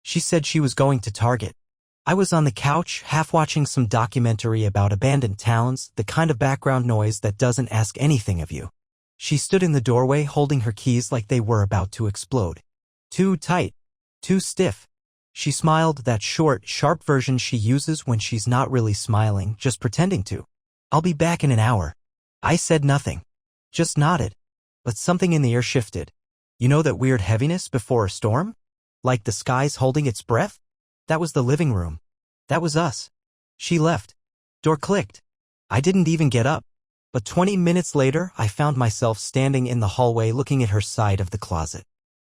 She said she was going to Target. I was on the couch, half watching some documentary about abandoned towns, the kind of background noise that doesn't ask anything of you. She stood in the doorway holding her keys like they were about to explode. Too tight. Too stiff. She smiled, that short, sharp version she uses when she's not really smiling, just pretending to. "I'll be back in an hour." I said nothing. Just nodded. But something in the air shifted. You know that weird heaviness before a storm? Like the sky's holding its breath? That was the living room. That was us. She left. Door clicked. I didn't even get up. But 20 minutes later, I found myself standing in the hallway looking at her side of the closet.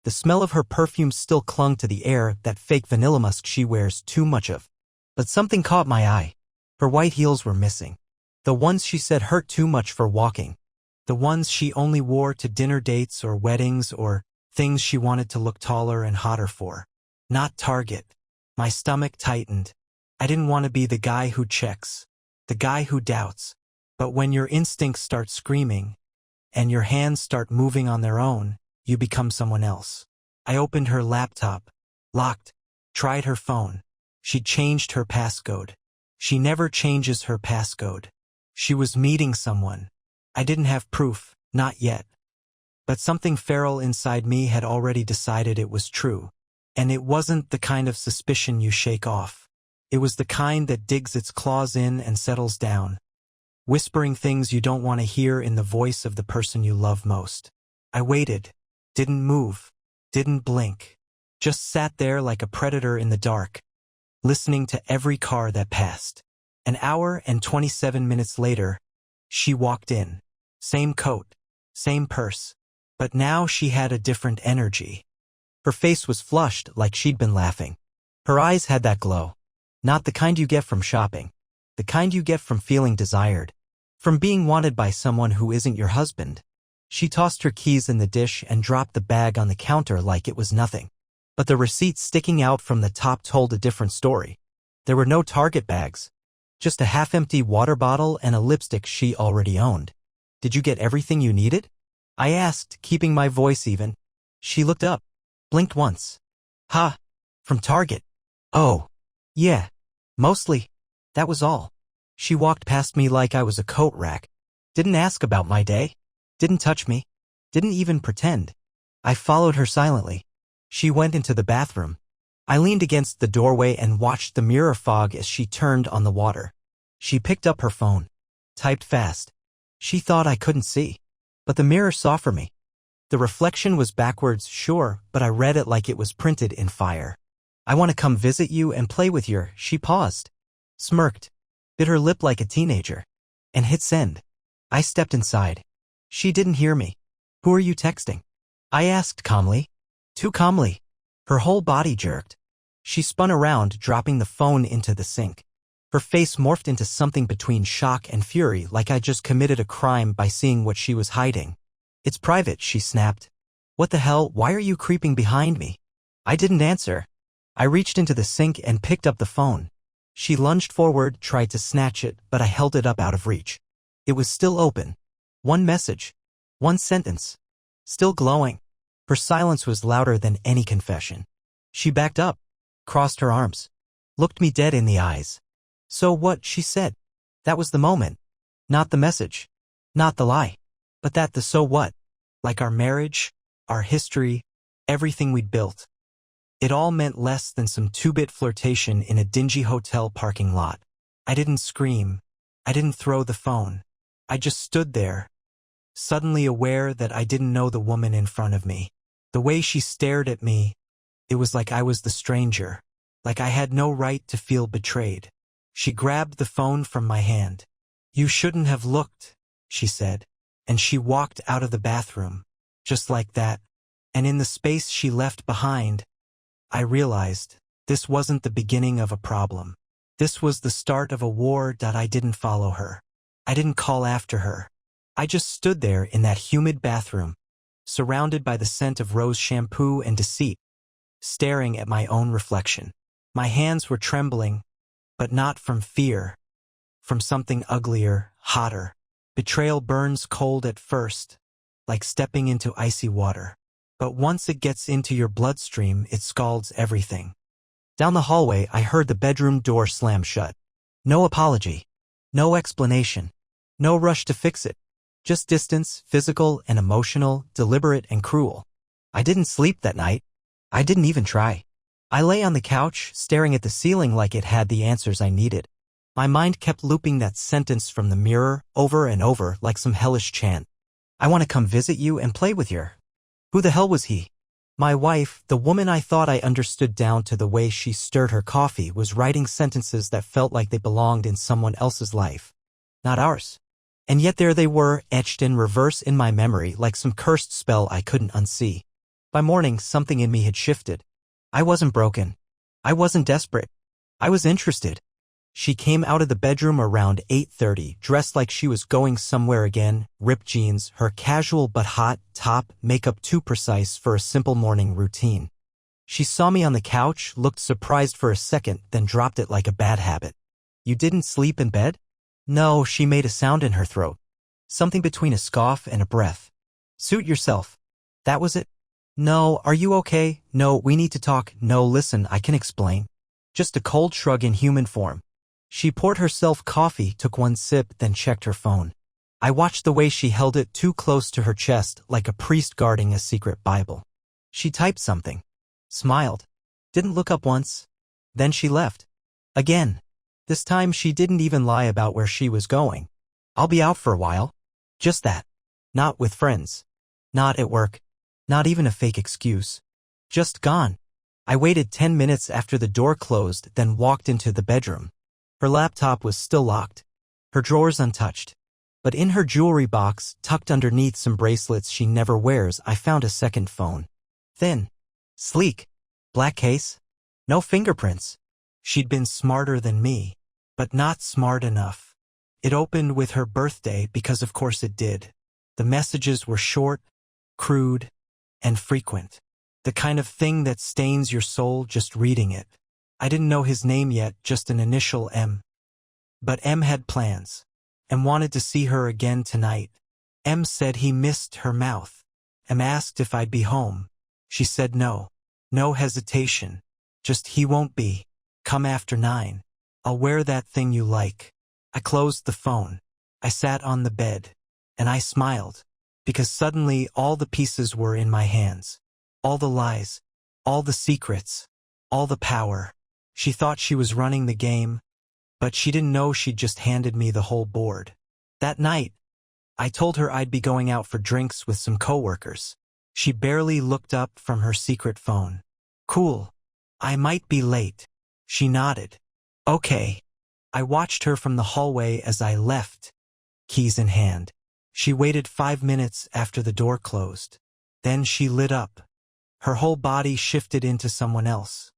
The smell of her perfume still clung to the air, that fake vanilla musk she wears too much of. But something caught my eye. Her white heels were missing. The ones she said hurt too much for walking. The ones she only wore to dinner dates or weddings or things she wanted to look taller and hotter for. Not Target. My stomach tightened. I didn't want to be the guy who checks. The guy who doubts. But when your instincts start screaming, and your hands start moving on their own, you become someone else. I opened her laptop. Locked. Tried her phone. She changed her passcode. She never changes her passcode. She was meeting someone. I didn't have proof, not yet. But something feral inside me had already decided it was true. And it wasn't the kind of suspicion you shake off. It was the kind that digs its claws in and settles down, whispering things you don't want to hear in the voice of the person you love most. I waited. Didn't move. Didn't blink. Just sat there like a predator in the dark, listening to every car that passed. An hour and 27 minutes later, she walked in. Same coat. Same purse. But now she had a different energy. Her face was flushed like she'd been laughing. Her eyes had that glow. Not the kind you get from shopping. The kind you get from feeling desired. From being wanted by someone who isn't your husband. She tossed her keys in the dish and dropped the bag on the counter like it was nothing. But the receipt sticking out from the top told a different story. There were no Target bags. Just a half-empty water bottle and a lipstick she already owned. "Did you get everything you needed?" I asked, keeping my voice even. She looked up. Blinked once. "Ha! From Target." "Oh. Yeah. Mostly. That was all." She walked past me like I was a coat rack. Didn't ask about my day. Didn't touch me. Didn't even pretend. I followed her silently. She went into the bathroom. I leaned against the doorway and watched the mirror fog as she turned on the water. She picked up her phone. Typed fast. She thought I couldn't see. But the mirror saw for me. The reflection was backwards, sure, but I read it like it was printed in fire. "I want to come visit you and play with you." She paused. Smirked. Bit her lip like a teenager. And hit send. I stepped inside. She didn't hear me. "Who are you texting?" I asked calmly. Too calmly. Her whole body jerked. She spun around, dropping the phone into the sink. Her face morphed into something between shock and fury, like I just committed a crime by seeing what she was hiding. "It's private," she snapped. "What the hell? Why are you creeping behind me?" I didn't answer. I reached into the sink and picked up the phone. She lunged forward, tried to snatch it, but I held it up out of reach. It was still open. One message. One sentence. Still glowing. Her silence was louder than any confession. She backed up, crossed her arms, looked me dead in the eyes. "So what?" she said. That was the moment. Not the message. Not the lie. But the so what. Like our marriage, our history, everything we'd built. It all meant less than some two-bit flirtation in a dingy hotel parking lot. I didn't scream. I didn't throw the phone. I just stood there, suddenly aware that I didn't know the woman in front of me. The way she stared at me, it was like I was the stranger, like I had no right to feel betrayed. She grabbed the phone from my hand. "You shouldn't have looked," she said, and she walked out of the bathroom, just like that. And in the space she left behind, I realized this wasn't the beginning of a problem. This was the start of a war. I didn't follow her. I didn't call after her. I just stood there in that humid bathroom, surrounded by the scent of rose shampoo and deceit, staring at my own reflection. My hands were trembling, but not from fear, from something uglier, hotter. Betrayal burns cold at first, like stepping into icy water. But once it gets into your bloodstream, it scalds everything. Down the hallway, I heard the bedroom door slam shut. No apology. No explanation. No rush to fix it. Just distance, physical and emotional, deliberate and cruel. I didn't sleep that night. I didn't even try. I lay on the couch, staring at the ceiling like it had the answers I needed. My mind kept looping that sentence from the mirror, over and over, like some hellish chant. I want to come visit you and play with you. Who the hell was he? My wife, the woman I thought I understood down to the way she stirred her coffee, was writing sentences that felt like they belonged in someone else's life, not ours. And yet there they were, etched in reverse in my memory like some cursed spell I couldn't unsee. By morning, something in me had shifted. I wasn't broken. I wasn't desperate. I was interested. She came out of the bedroom around 8:30, dressed like she was going somewhere again, ripped jeans, her casual but hot top, makeup too precise for a simple morning routine. She saw me on the couch, looked surprised for a second, then dropped it like a bad habit. You didn't sleep in bed? No, she made a sound in her throat. Something between a scoff and a breath. Suit yourself. That was it? No, are you okay? No, we need to talk. No, listen, I can explain. Just a cold shrug in human form. She poured herself coffee, took one sip, then checked her phone. I watched the way she held it too close to her chest, like a priest guarding a secret Bible. She typed something. Smiled. Didn't look up once. Then she left. Again. This time she didn't even lie about where she was going. I'll be out for a while. Just that. Not with friends. Not at work. Not even a fake excuse. Just gone. I waited 10 minutes after the door closed, then walked into the bedroom. Her laptop was still locked. Her drawers untouched. But in her jewelry box, tucked underneath some bracelets she never wears, I found a second phone. Thin. Sleek. Black case. No fingerprints. She'd been smarter than me. But not smart enough. It opened with her birthday because of course it did. The messages were short, crude, and frequent. The kind of thing that stains your soul just reading it. I didn't know his name yet, just an initial M. But M had plans. M wanted to see her again tonight. M said he missed her mouth. M asked if I'd be home. She said no. No hesitation. Just he won't be. Come after 9. I'll wear that thing you like. I closed the phone. I sat on the bed. And I smiled. Because suddenly all the pieces were in my hands. All the lies. All the secrets. All the power. She thought she was running the game. But she didn't know she'd just handed me the whole board. That night, I told her I'd be going out for drinks with some coworkers. She barely looked up from her secret phone. Cool. I might be late. She nodded. Okay. I watched her from the hallway as I left, keys in hand. She waited 5 minutes after the door closed. Then she lit up. Her whole body shifted into someone else.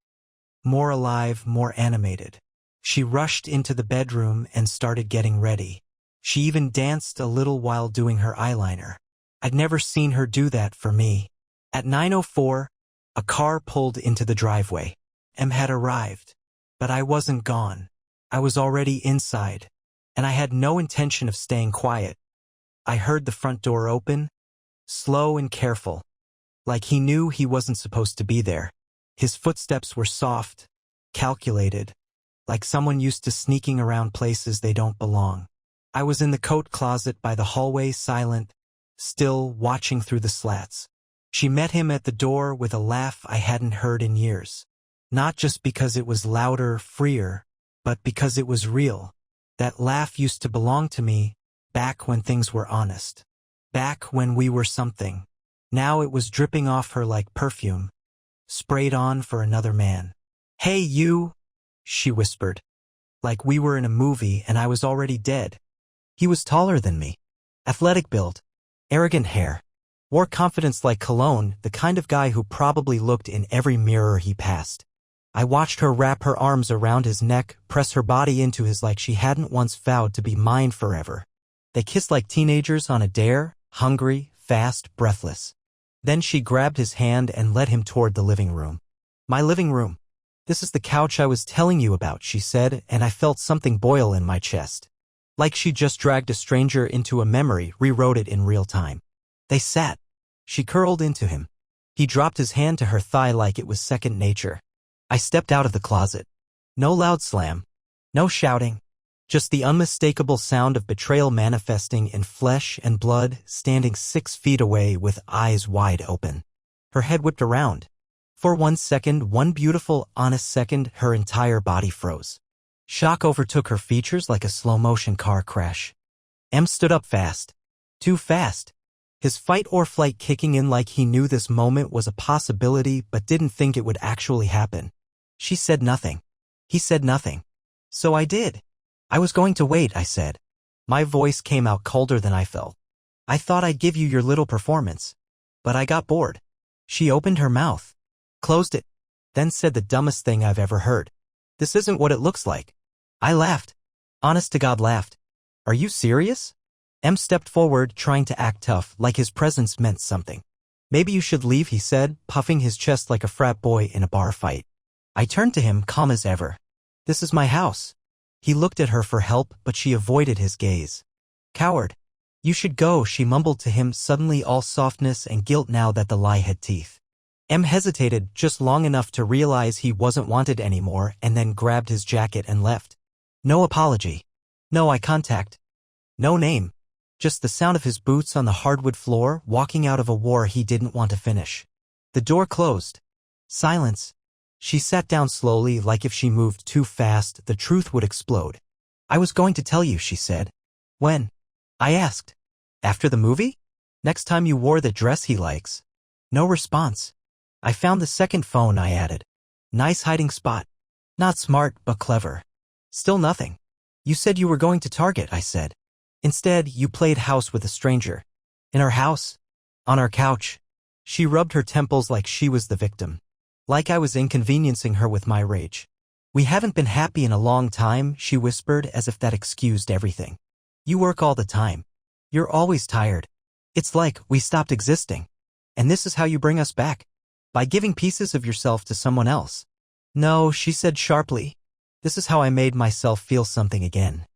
More alive, more animated. She rushed into the bedroom and started getting ready. She even danced a little while doing her eyeliner. I'd never seen her do that for me. At 9:04, a car pulled into the driveway. M had arrived. But I wasn't gone. I was already inside. And I had no intention of staying quiet. I heard the front door open, slow and careful, like he knew he wasn't supposed to be there. His footsteps were soft, calculated, like someone used to sneaking around places they don't belong. I was in the coat closet by the hallway, silent, still watching through the slats. She met him at the door with a laugh I hadn't heard in years. Not just because it was louder, freer, but because it was real. That laugh used to belong to me, back when things were honest. Back when we were something. Now it was dripping off her like perfume, sprayed on for another man. Hey you, she whispered. Like we were in a movie and I was already dead. He was taller than me. Athletic build. Arrogant hair. Wore confidence like cologne, the kind of guy who probably looked in every mirror he passed. I watched her wrap her arms around his neck, press her body into his like she hadn't once vowed to be mine forever. They kissed like teenagers on a dare, hungry, fast, breathless. Then she grabbed his hand and led him toward the living room. My living room. This is the couch I was telling you about, she said, and I felt something boil in my chest. Like she just dragged a stranger into a memory, rewrote it in real time. They sat. She curled into him. He dropped his hand to her thigh like it was second nature. I stepped out of the closet. No loud slam. No shouting. Just the unmistakable sound of betrayal manifesting in flesh and blood, standing 6 feet away with eyes wide open. Her head whipped around. For 1 second, one beautiful, honest second, her entire body froze. Shock overtook her features like a slow-motion car crash. M stood up fast. Too fast. His fight or flight kicking in like he knew this moment was a possibility but didn't think it would actually happen. She said nothing. He said nothing. So I did. I was going to wait, I said. My voice came out colder than I felt. I thought I'd give you your little performance. But I got bored. She opened her mouth. Closed it. Then said the dumbest thing I've ever heard. This isn't what it looks like. I laughed. Honest to God laughed. Are you serious? M stepped forward, trying to act tough, like his presence meant something. Maybe you should leave, he said, puffing his chest like a frat boy in a bar fight. I turned to him, calm as ever. This is my house. He looked at her for help, but she avoided his gaze. Coward. You should go, she mumbled to him, suddenly all softness and guilt now that the lie had teeth. M hesitated just long enough to realize he wasn't wanted anymore and then grabbed his jacket and left. No apology. No eye contact. No name. Just the sound of his boots on the hardwood floor, walking out of a war he didn't want to finish. The door closed. Silence. She sat down slowly, like if she moved too fast, the truth would explode. I was going to tell you, she said. When? I asked. After the movie? Next time you wore the dress he likes. No response. I found the second phone, I added. Nice hiding spot. Not smart, but clever. Still nothing. You said you were going to Target, I said. Instead, you played house with a stranger. In our house? On our couch. She rubbed her temples like she was the victim. Like I was inconveniencing her with my rage. We haven't been happy in a long time, she whispered as if that excused everything. You work all the time. You're always tired. It's like we stopped existing. And this is how you bring us back. By giving pieces of yourself to someone else. No, she said sharply. This is how I made myself feel something again.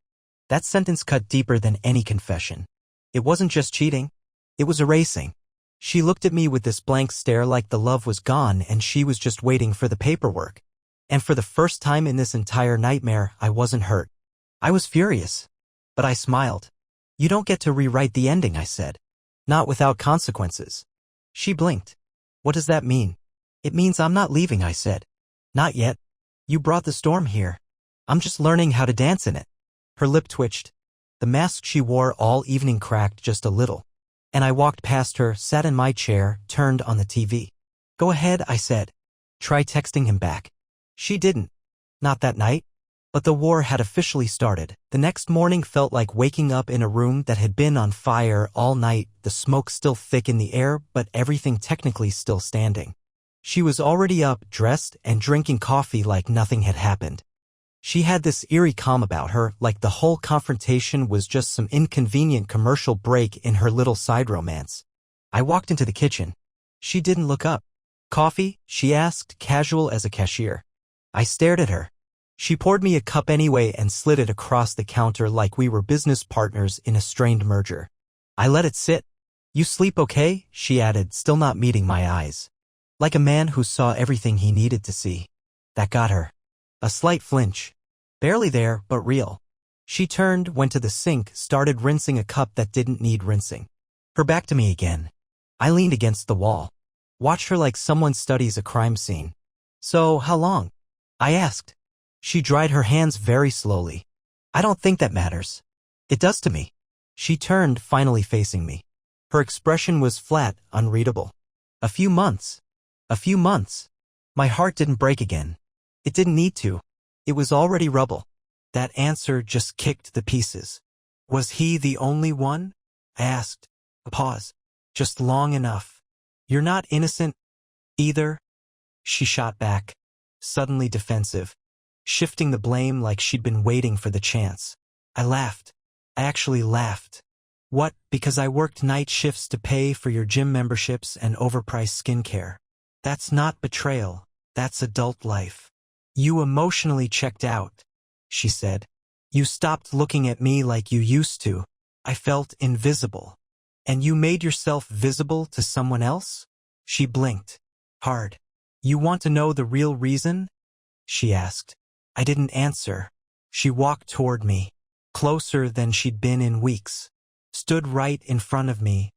That sentence cut deeper than any confession. It wasn't just cheating. It was erasing. She looked at me with this blank stare like the love was gone and she was just waiting for the paperwork. And for the first time in this entire nightmare, I wasn't hurt. I was furious. But I smiled. You don't get to rewrite the ending, I said. Not without consequences. She blinked. What does that mean? It means I'm not leaving, I said. Not yet. You brought the storm here. I'm just learning how to dance in it. Her lip twitched. The mask she wore all evening cracked just a little. And I walked past her, sat in my chair, turned on the TV. Go ahead, I said. Try texting him back. She didn't. Not that night. But the war had officially started. The next morning felt like waking up in a room that had been on fire all night, the smoke still thick in the air, but everything technically still standing. She was already up, dressed, and drinking coffee like nothing had happened. She had this eerie calm about her, like the whole confrontation was just some inconvenient commercial break in her little side romance. I walked into the kitchen. She didn't look up. Coffee? She asked, casual as a cashier. I stared at her. She poured me a cup anyway and slid it across the counter like we were business partners in a strained merger. I let it sit. You sleep okay? She added, still not meeting my eyes. Like a man who saw everything he needed to see. That got her. A slight flinch. Barely there, but real. She turned, went to the sink, started rinsing a cup that didn't need rinsing. Her back to me again. I leaned against the wall. Watched her like someone studies a crime scene. So, how long? I asked. She dried her hands very slowly. I don't think that matters. It does to me. She turned, finally facing me. Her expression was flat, unreadable. A few months. A few months. My heart didn't break again. It didn't need to. It was already rubble. That answer just kicked the pieces. Was he the only one? I asked. A pause. Just long enough. You're not innocent either? She shot back, suddenly defensive, shifting the blame like she'd been waiting for the chance. I laughed. I actually laughed. What, because I worked night shifts to pay for your gym memberships and overpriced skincare? That's not betrayal. That's adult life. You emotionally checked out, she said. You stopped looking at me like you used to. I felt invisible. And you made yourself visible to someone else? She blinked. Hard. You want to know the real reason? she asked. I didn't answer. She walked toward me, closer than she'd been in weeks, stood right in front of me,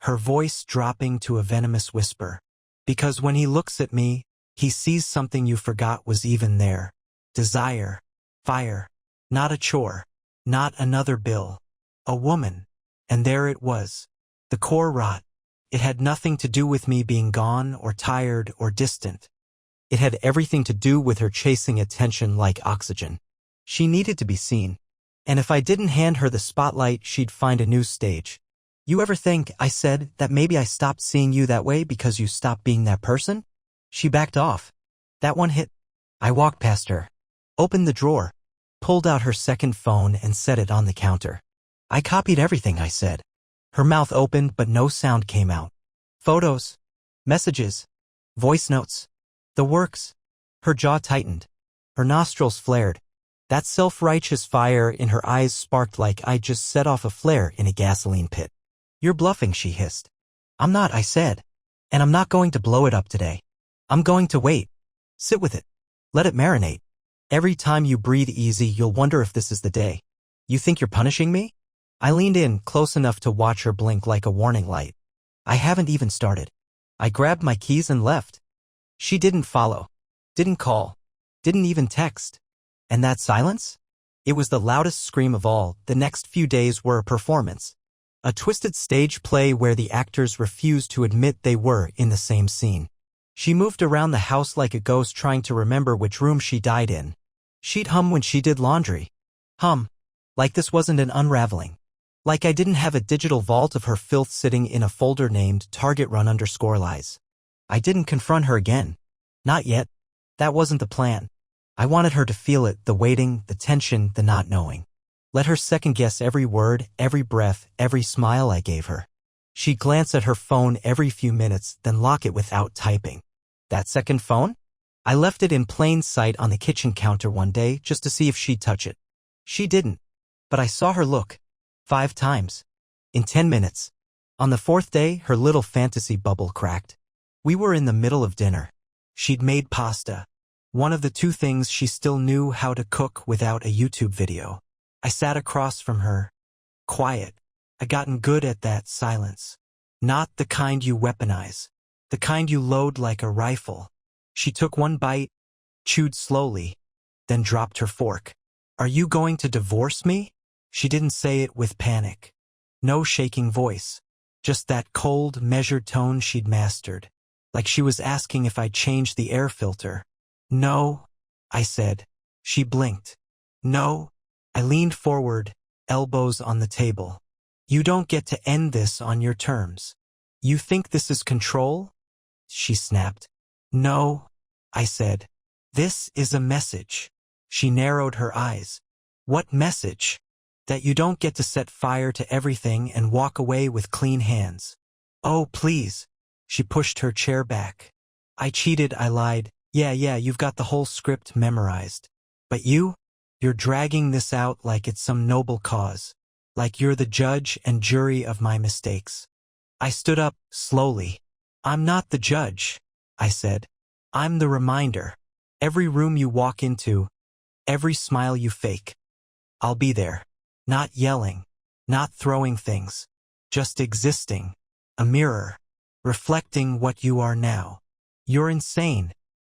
her voice dropping to a venomous whisper. Because when he looks at me, he sees something you forgot was even there. Desire. Fire. Not a chore. Not another bill. A woman. And there it was. The core rot. It had nothing to do with me being gone or tired or distant. It had everything to do with her chasing attention like oxygen. She needed to be seen. And if I didn't hand her the spotlight, she'd find a new stage. You ever think, I said, that maybe I stopped seeing you that way because you stopped being that person? She backed off. That one hit. I walked past her, opened the drawer, pulled out her second phone and set it on the counter. I copied everything I said. Her mouth opened but no sound came out. Photos, messages, voice notes, the works. Her jaw tightened. Her nostrils flared. That self-righteous fire in her eyes sparked like I just set off a flare in a gasoline pit. You're bluffing, she hissed. I'm not, I said. And I'm not going to blow it up today. I'm going to wait. Sit with it. Let it marinate. Every time you breathe easy, you'll wonder if this is the day. You think you're punishing me? I leaned in, close enough to watch her blink like a warning light. I haven't even started. I grabbed my keys and left. She didn't follow. Didn't call. Didn't even text. And that silence? It was the loudest scream of all. The next few days were a performance. A twisted stage play where the actors refused to admit they were in the same scene. She moved around the house like a ghost trying to remember which room she died in. She'd hum when she did laundry. Hum. Like this wasn't an unraveling. Like I didn't have a digital vault of her filth sitting in a folder named #Target_Run_Lies. I didn't confront her again. Not yet. That wasn't the plan. I wanted her to feel it, the waiting, the tension, the not knowing. Let her second-guess every word, every breath, every smile I gave her. She'd glance at her phone every few minutes, then lock it without typing. That second phone? I left it in plain sight on the kitchen counter one day just to see if she'd touch it. She didn't. But I saw her look. 5 times. In 10 minutes. On the 4th day, her little fantasy bubble cracked. We were in the middle of dinner. She'd made pasta. One of the 2 things she still knew how to cook without a YouTube video. I sat across from her. Quiet. I'd gotten good at that silence. Not the kind you weaponize. The kind you load like a rifle. She took one bite, chewed slowly, then dropped her fork. Are you going to divorce me? She didn't say it with panic. No shaking voice. Just that cold, measured tone she'd mastered. Like she was asking if I'd changed the air filter. No, I said. She blinked. No. I leaned forward, elbows on the table. You don't get to end this on your terms. You think this is control? She snapped. No, I said. This is a message. She narrowed her eyes. What message? That you don't get to set fire to everything and walk away with clean hands. Oh, please. She pushed her chair back. I cheated, I lied. Yeah, you've got the whole script memorized. But you're dragging this out like it's some noble cause. Like you're the judge and jury of my mistakes. I stood up, slowly. I'm not the judge, I said. I'm the reminder. Every room you walk into, every smile you fake. I'll be there. Not yelling, not throwing things. Just existing. A mirror. Reflecting what you are now. You're insane,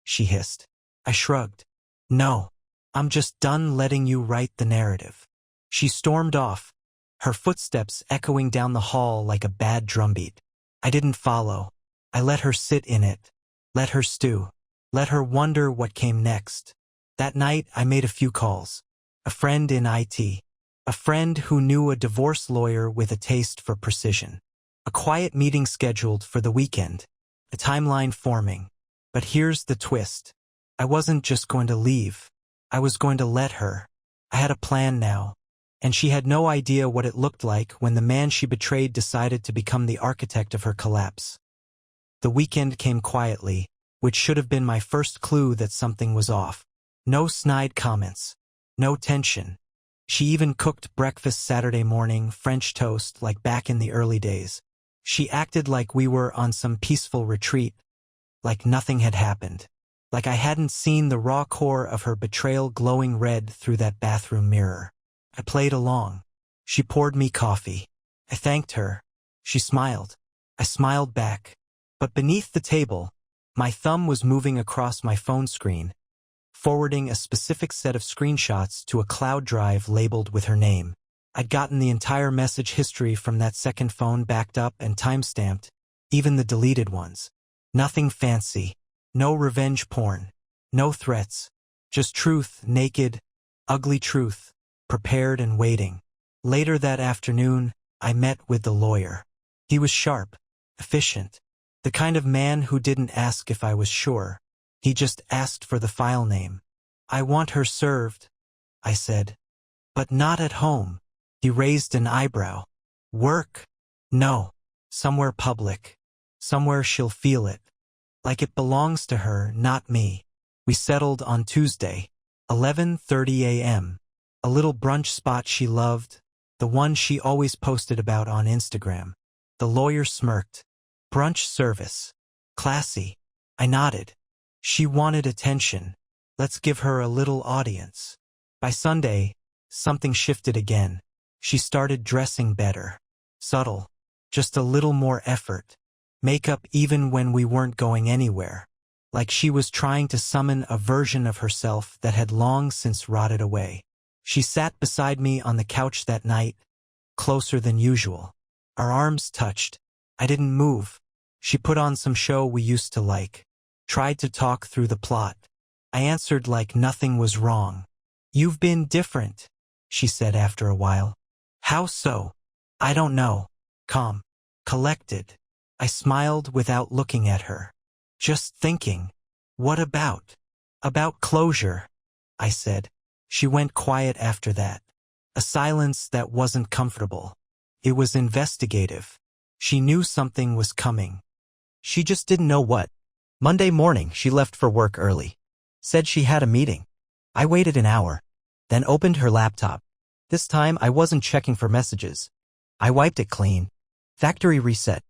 she hissed. I shrugged. No. I'm just done letting you write the narrative. She stormed off, her footsteps echoing down the hall like a bad drumbeat. I didn't follow. I let her sit in it. Let her stew. Let her wonder what came next. That night, I made a few calls. A friend in IT. A friend who knew a divorce lawyer with a taste for precision. A quiet meeting scheduled for the weekend. A timeline forming. But here's the twist. I wasn't just going to leave. I was going to let her. I had a plan now. And she had no idea what it looked like when the man she betrayed decided to become the architect of her collapse. The weekend came quietly, which should have been my first clue that something was off. No snide comments. No tension. She even cooked breakfast Saturday morning, French toast, like back in the early days. She acted like we were on some peaceful retreat, like nothing had happened. like I hadn't seen the raw core of her betrayal glowing red through that bathroom mirror. I played along. She poured me coffee. I thanked her. She smiled. I smiled back. But beneath the table, my thumb was moving across my phone screen, forwarding a specific set of screenshots to a cloud drive labeled with her name. I'd gotten the entire message history from that second phone backed up and timestamped, even the deleted ones. Nothing fancy. No revenge porn. No threats. Just truth, naked, ugly truth, prepared and waiting. Later that afternoon, I met with the lawyer. He was sharp, efficient, the kind of man who didn't ask if I was sure. He just asked for the file name. I want her served, I said. But not at home. He raised an eyebrow. Work? No. Somewhere public. Somewhere she'll feel it. Like it belongs to her, not me. We settled on Tuesday, 11:30 a.m. A little brunch spot she loved, the one she always posted about on Instagram. The lawyer smirked. Brunch service. Classy. I nodded. She wanted attention. Let's give her a little audience. By Sunday, something shifted again. She started dressing better. Subtle. Just a little more effort. Makeup even when we weren't going anywhere. Like she was trying to summon a version of herself that had long since rotted away. She sat beside me on the couch that night, closer than usual. Our arms touched. I didn't move. She put on some show we used to like. Tried to talk through the plot. I answered like nothing was wrong. You've been different, she said after a while. How so? I don't know. Calm. Collected. I smiled without looking at her. Just thinking. What about? About closure, I said. She went quiet after that. A silence that wasn't comfortable. It was investigative. She knew something was coming. She just didn't know what. Monday morning, she left for work early. Said she had a meeting. I waited an hour. Then opened her laptop. This time, I wasn't checking for messages. I wiped it clean. Factory reset.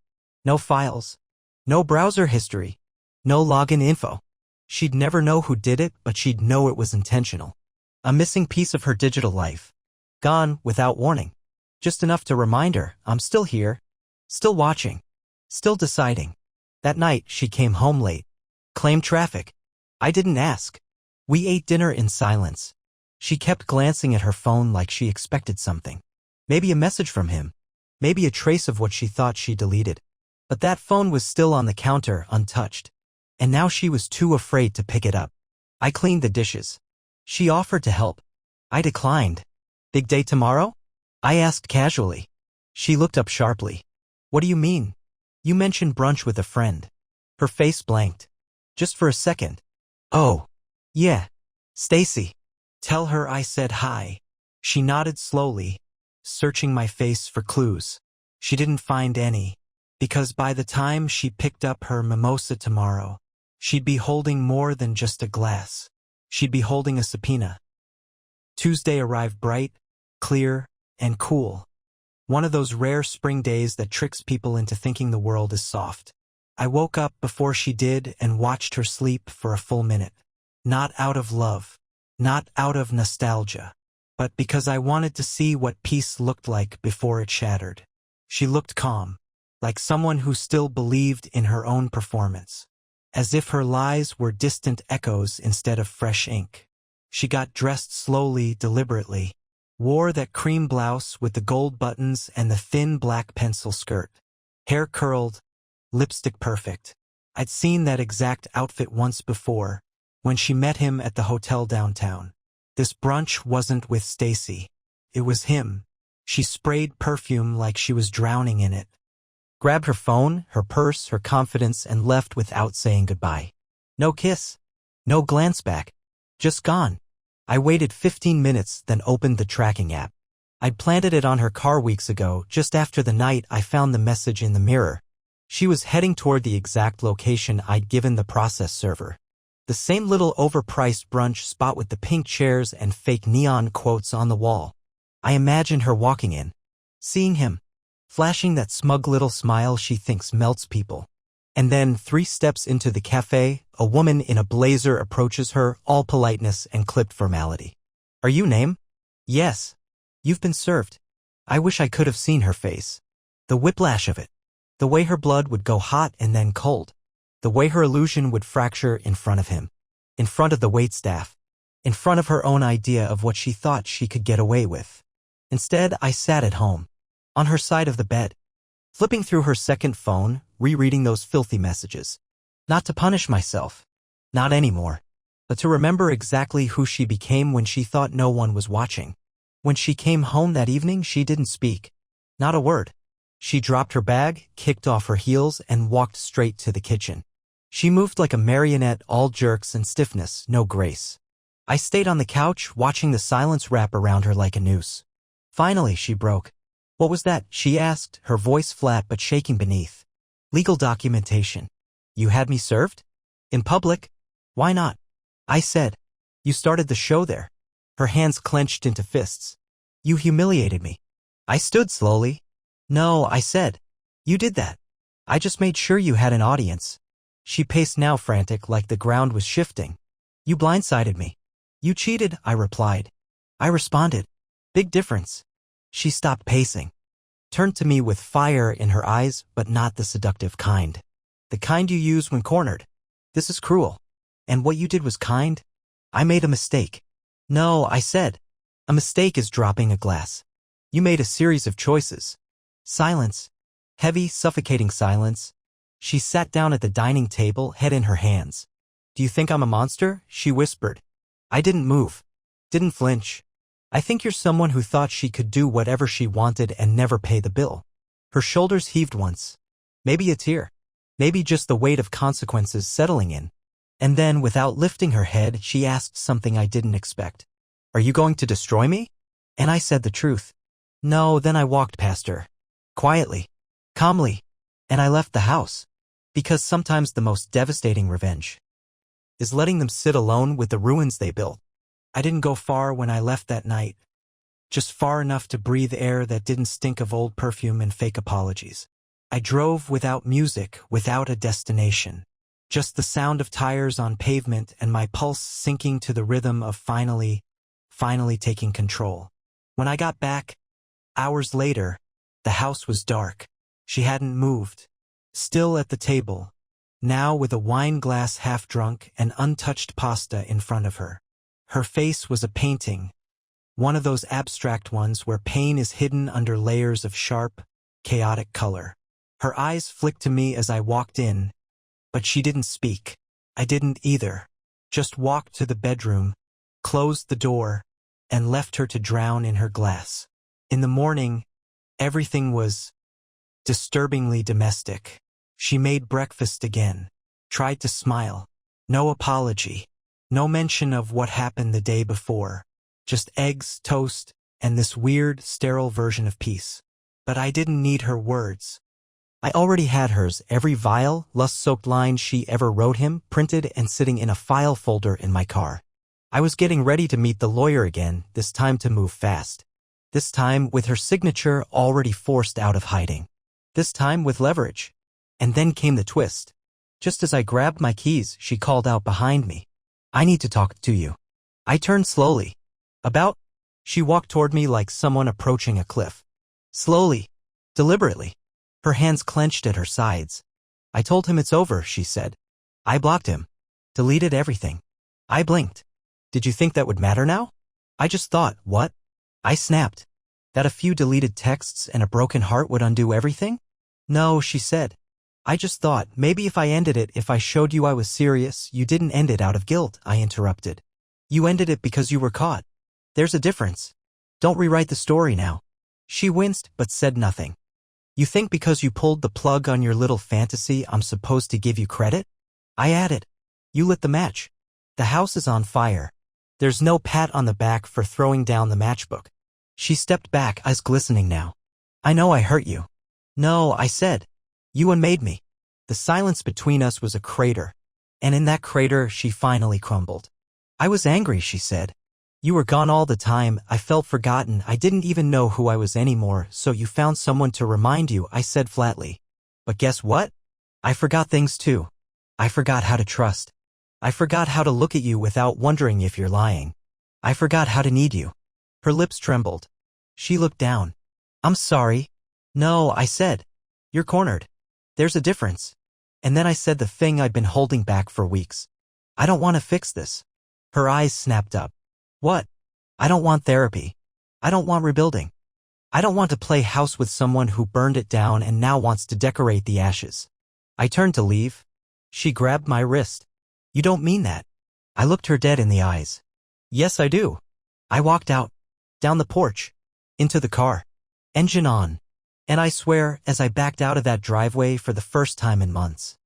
No files. No browser history. No login info. She'd never know who did it, but she'd know it was intentional. A missing piece of her digital life. Gone without warning. Just enough to remind her, I'm still here. Still watching. Still deciding. That night, she came home late. Claimed traffic. I didn't ask. We ate dinner in silence. She kept glancing at her phone like she expected something. Maybe a message from him. Maybe a trace of what she thought she deleted. But that phone was still on the counter, untouched. And now she was too afraid to pick it up. I cleaned the dishes. She offered to help. I declined. Big day tomorrow? I asked casually. She looked up sharply. What do you mean? You mentioned brunch with a friend. Her face blanked. Just for a second. Oh. Yeah. Stacy. Tell her I said hi. She nodded slowly, searching my face for clues. She didn't find any. Because by the time she picked up her mimosa tomorrow, she'd be holding more than just a glass. She'd be holding a subpoena. Tuesday arrived bright, clear, and cool. One of those rare spring days that tricks people into thinking the world is soft. I woke up before she did and watched her sleep for a full minute. Not out of love. Not out of nostalgia. But because I wanted to see what peace looked like before it shattered. She looked calm. Like someone who still believed in her own performance. As if her lies were distant echoes instead of fresh ink. She got dressed slowly, deliberately. Wore that cream blouse with the gold buttons and the thin black pencil skirt. Hair curled, lipstick perfect. I'd seen that exact outfit once before, when she met him at the hotel downtown. This brunch wasn't with Stacy. It was him. She sprayed perfume like she was drowning in it. Grabbed her phone, her purse, her confidence, and left without saying goodbye. No kiss. No glance back. Just gone. I waited 15 minutes, then opened the tracking app. I'd planted it on her car weeks ago, just after the night I found the message in the mirror. She was heading toward the exact location I'd given the process server. The same little overpriced brunch spot with the pink chairs and fake neon quotes on the wall. I imagined her walking in, seeing him, flashing that smug little smile she thinks melts people. And then 3 steps into the cafe, a woman in a blazer approaches her, all politeness and clipped formality. Are you Name? Yes. You've been served. I wish I could have seen her face. The whiplash of it. The way her blood would go hot and then cold. The way her illusion would fracture in front of him. In front of the waitstaff. In front of her own idea of what she thought she could get away with. Instead, I sat at home. On her side of the bed. Flipping through her second phone, rereading those filthy messages. Not to punish myself. Not anymore. But to remember exactly who she became when she thought no one was watching. When she came home that evening, she didn't speak. Not a word. She dropped her bag, kicked off her heels, and walked straight to the kitchen. She moved like a marionette, all jerks and stiffness, no grace. I stayed on the couch, watching the silence wrap around her like a noose. Finally, she broke. What was that? She asked, her voice flat but shaking beneath. Legal documentation. You had me served? In public? Why not? I said. You started the show there. Her hands clenched into fists. You humiliated me. I stood slowly. No, I said. You did that. I just made sure you had an audience. She paced now, frantic, like the ground was shifting. You blindsided me. You cheated, I replied. I responded. Big difference. She stopped pacing. Turned to me with fire in her eyes, but not the seductive kind. The kind you use when cornered. This is cruel. And what you did was kind? I made a mistake. No, I said. A mistake is dropping a glass. You made a series of choices. Silence. Heavy, suffocating silence. She sat down at the dining table, head in her hands. Do you think I'm a monster? She whispered. I didn't move. Didn't flinch. I think you're someone who thought she could do whatever she wanted and never pay the bill. Her shoulders heaved once. Maybe a tear. Maybe just the weight of consequences settling in. And then, without lifting her head, she asked something I didn't expect. Are you going to destroy me? And I said the truth. No, then I walked past her. Quietly. Calmly. And I left the house. Because sometimes the most devastating revenge is letting them sit alone with the ruins they built. I didn't go far when I left that night. Just far enough to breathe air that didn't stink of old perfume and fake apologies. I drove without music, without a destination. Just the sound of tires on pavement and my pulse sinking to the rhythm of finally taking control. When I got back, hours later, the house was dark. She hadn't moved. Still at the table, now with a wine glass half drunk and untouched pasta in front of her. Her face was a painting, one of those abstract ones where pain is hidden under layers of sharp, chaotic color. Her eyes flicked to me as I walked in, but she didn't speak. I didn't either. Just walked to the bedroom, closed the door, and left her to drown in her glass. In the morning, everything was disturbingly domestic. She made breakfast again, tried to smile. No apology. No mention of what happened the day before. Just eggs, toast, and this weird, sterile version of peace. But I didn't need her words. I already had hers, every vile, lust-soaked line she ever wrote him, printed and sitting in a file folder in my car. I was getting ready to meet the lawyer again, this time to move fast. This time with her signature already forced out of hiding. This time with leverage. And then came the twist. Just as I grabbed my keys, she called out behind me. I need to talk to you. I turned slowly. About? She walked toward me like someone approaching a cliff. Slowly. Deliberately. Her hands clenched at her sides. I told him it's over, she said. I blocked him. Deleted everything. I blinked. Did you think that would matter now? I just thought, what? I snapped. That a few deleted texts and a broken heart would undo everything? No, she said. I just thought, maybe if I ended it, if I showed you I was serious. You didn't end it out of guilt, I interrupted. You ended it because you were caught. There's a difference. Don't rewrite the story now. She winced, but said nothing. You think because you pulled the plug on your little fantasy, I'm supposed to give you credit? I added. You lit the match. The house is on fire. There's no pat on the back for throwing down the matchbook. She stepped back, eyes glistening now. I know I hurt you. No, I said. You unmade me. The silence between us was a crater. And in that crater, she finally crumbled. I was angry, she said. You were gone all the time. I felt forgotten. I didn't even know who I was anymore, so you found someone to remind you, I said flatly. But guess what? I forgot things too. I forgot how to trust. I forgot how to look at you without wondering if you're lying. I forgot how to need you. Her lips trembled. She looked down. I'm sorry. No, I said. You're cornered. There's a difference. And then I said the thing I'd been holding back for weeks. I don't want to fix this. Her eyes snapped up. What? I don't want therapy. I don't want rebuilding. I don't want to play house with someone who burned it down and now wants to decorate the ashes. I turned to leave. She grabbed my wrist. You don't mean that. I looked her dead in the eyes. Yes, I do. I walked out. Down the porch. Into the car. Engine on. And I swear, as I backed out of that driveway for the first time in months,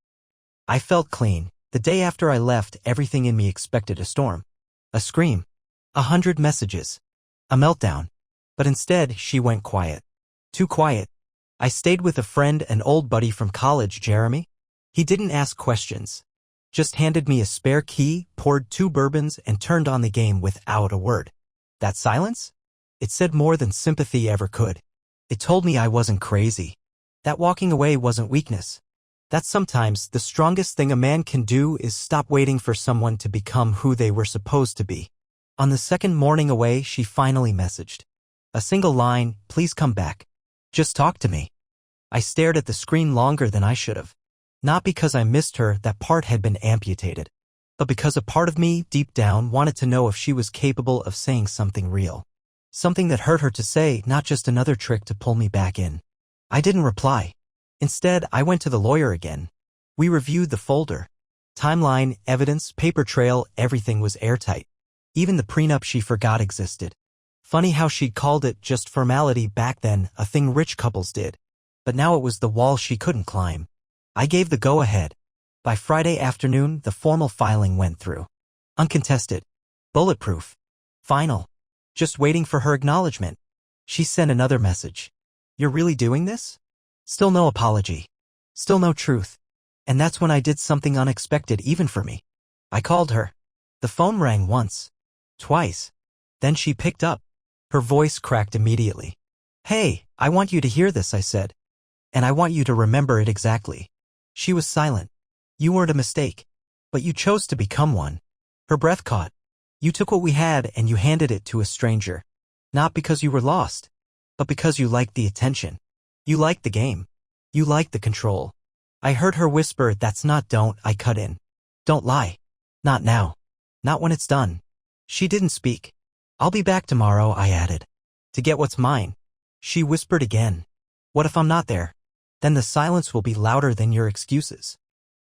I felt clean. The day after I left, everything in me expected a storm. A scream. 100 messages. A meltdown. But instead, she went quiet. Too quiet. I stayed with a friend, an old buddy from college, Jeremy. He didn't ask questions. Just handed me a spare key, poured 2 bourbons, and turned on the game without a word. That silence? It said more than sympathy ever could. It told me I wasn't crazy. That walking away wasn't weakness. That sometimes the strongest thing a man can do is stop waiting for someone to become who they were supposed to be. On the second morning away, she finally messaged. A single line, please come back. Just talk to me. I stared at the screen longer than I should have. Not because I missed her, that part had been amputated, but because a part of me, deep down, wanted to know if she was capable of saying something real. Something that hurt her to say, not just another trick to pull me back in. I didn't reply. Instead, I went to the lawyer again. We reviewed the folder. Timeline, evidence, paper trail, everything was airtight. Even the prenup she forgot existed. Funny how she'd called it just formality back then, a thing rich couples did. But now it was the wall she couldn't climb. I gave the go-ahead. By Friday afternoon, the formal filing went through. Uncontested. Bulletproof. Final. Just waiting for her acknowledgement. She sent another message. You're really doing this? Still no apology. Still no truth. And that's when I did something unexpected even for me. I called her. The phone rang once. Twice. Then she picked up. Her voice cracked immediately. Hey, I want you to hear this, I said. And I want you to remember it exactly. She was silent. You weren't a mistake. But you chose to become one. Her breath caught. You took what we had and you handed it to a stranger. Not because you were lost, but because you liked the attention. You liked the game. You liked the control. I heard her whisper, that's not don't, I cut in. Don't lie. Not now. Not when it's done. She didn't speak. I'll be back tomorrow, I added. To get what's mine. She whispered again. What if I'm not there? Then the silence will be louder than your excuses.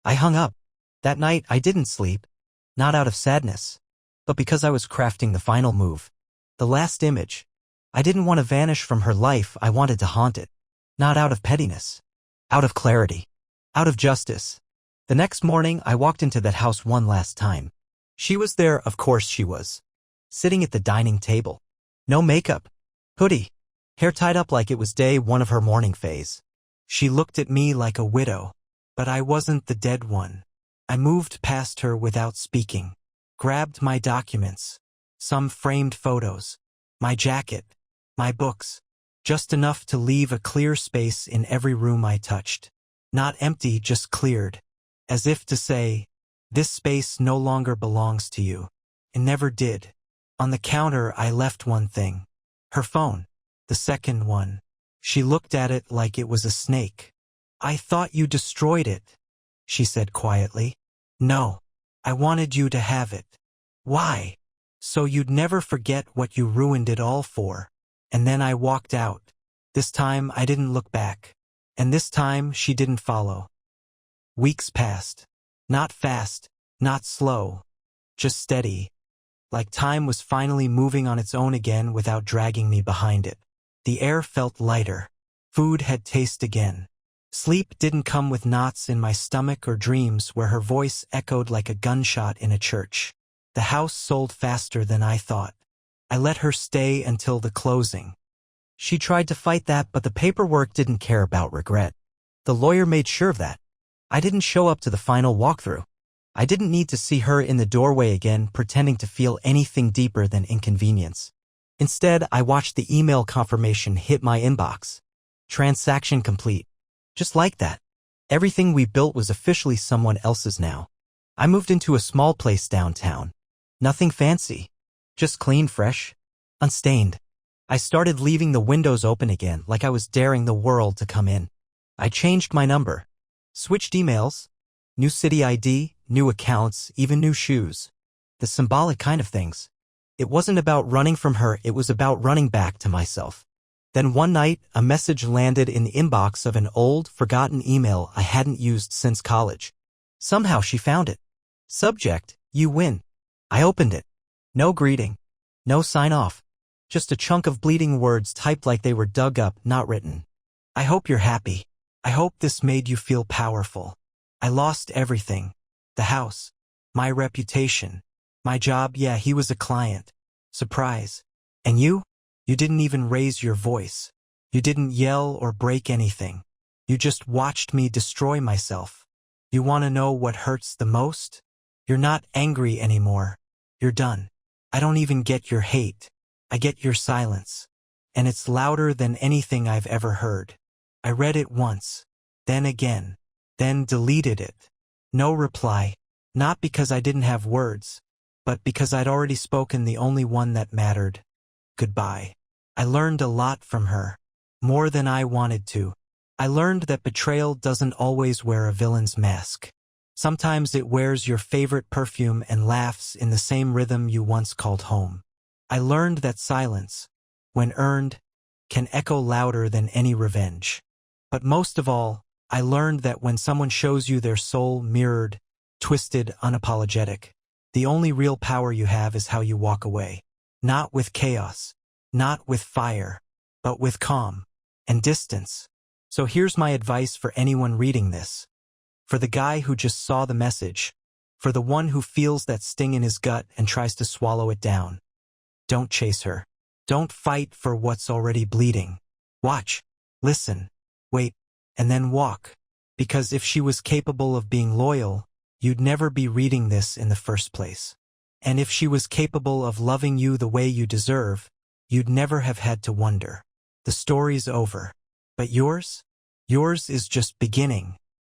I hung up. That night I didn't sleep. Not out of sadness, but because I was crafting the final move. The last image. I didn't want to vanish from her life, I wanted to haunt it. Not out of pettiness. Out of clarity. Out of justice. The next morning I walked into that house one last time. She was there, of course she was. Sitting at the dining table. No makeup. Hoodie. Hair tied up like it was day one of her mourning phase. She looked at me like a widow. But I wasn't the dead one. I moved past her without speaking. Grabbed my documents. Some framed photos. My jacket. My books. Just enough to leave a clear space in every room I touched. Not empty, just cleared. As if to say, this space no longer belongs to you. It never did. On the counter I left one thing. Her phone. The second one. She looked at it like it was a snake. I thought you destroyed it, she said quietly. No. I wanted you to have it. Why? So you'd never forget what you ruined it all for. And then I walked out. This time I didn't look back. And this time she didn't follow. Weeks passed. Not fast, not slow. Just steady. Like time was finally moving on its own again without dragging me behind it. The air felt lighter. Food had taste again. Sleep didn't come with knots in my stomach or dreams where her voice echoed like a gunshot in a church. The house sold faster than I thought. I let her stay until the closing. She tried to fight that, but the paperwork didn't care about regret. The lawyer made sure of that. I didn't show up to the final walkthrough. I didn't need to see her in the doorway again, pretending to feel anything deeper than inconvenience. Instead, I watched the email confirmation hit my inbox. Transaction complete. Just like that. Everything we built was officially someone else's now. I moved into a small place downtown. Nothing fancy. Just clean, fresh, unstained. I started leaving the windows open again like I was daring the world to come in. I changed my number. Switched emails. New city ID, new accounts, even new shoes. The symbolic kind of things. It wasn't about running from her, it was about running back to myself. Then one night, a message landed in the inbox of an old, forgotten email I hadn't used since college. Somehow she found it. Subject, you win. I opened it. No greeting. No sign-off. Just a chunk of bleeding words typed like they were dug up, not written. I hope you're happy. I hope this made you feel powerful. I lost everything. The house. My reputation. My job, yeah, he was a client. Surprise. And you? You didn't even raise your voice. You didn't yell or break anything. You just watched me destroy myself. You want to know what hurts the most? You're not angry anymore. You're done. I don't even get your hate. I get your silence. And it's louder than anything I've ever heard. I read it once. Then again. Then deleted it. No reply. Not because I didn't have words, but because I'd already spoken the only one that mattered. Goodbye. I learned a lot from her. More than I wanted to. I learned that betrayal doesn't always wear a villain's mask. Sometimes it wears your favorite perfume and laughs in the same rhythm you once called home. I learned that silence, when earned, can echo louder than any revenge. But most of all, I learned that when someone shows you their soul mirrored, twisted, unapologetic, the only real power you have is how you walk away. Not with chaos, not with fire, but with calm and distance. So here's my advice for anyone reading this. For the guy who just saw the message, for the one who feels that sting in his gut and tries to swallow it down. Don't chase her. Don't fight for what's already bleeding. Watch, listen, wait, and then walk. Because if she was capable of being loyal, you'd never be reading this in the first place. And if she was capable of loving you the way you deserve, you'd never have had to wonder. The story's over. But yours? Yours is just beginning.